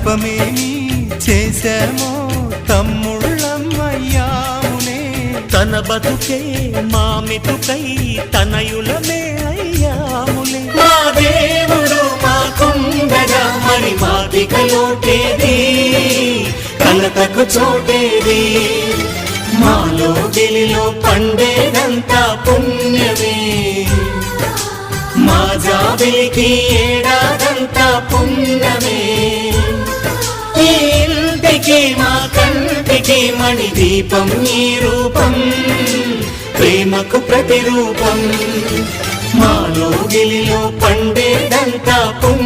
తపమేమి చేశామో తమ్ముళ్ళమయ్యామునే. తన బతుకే మామితుకై తనయులమే అయ్యాములే. మా దేవుడు మాకుండగా మరి మాదిక లోటేది, కలతకు చోటేది. మాలో గిలిలో పండేదంతా పుణ్యమే, మా జాబిలికి ఏడాదంతా పుణ్యమే. ఈ ఇంటికి మా కంటికి మణి దీపం ఈ రూపం, ప్రేమకు ప్రతిరూపం. మాలో గిలిలో పండేదంతా పుణ్యం.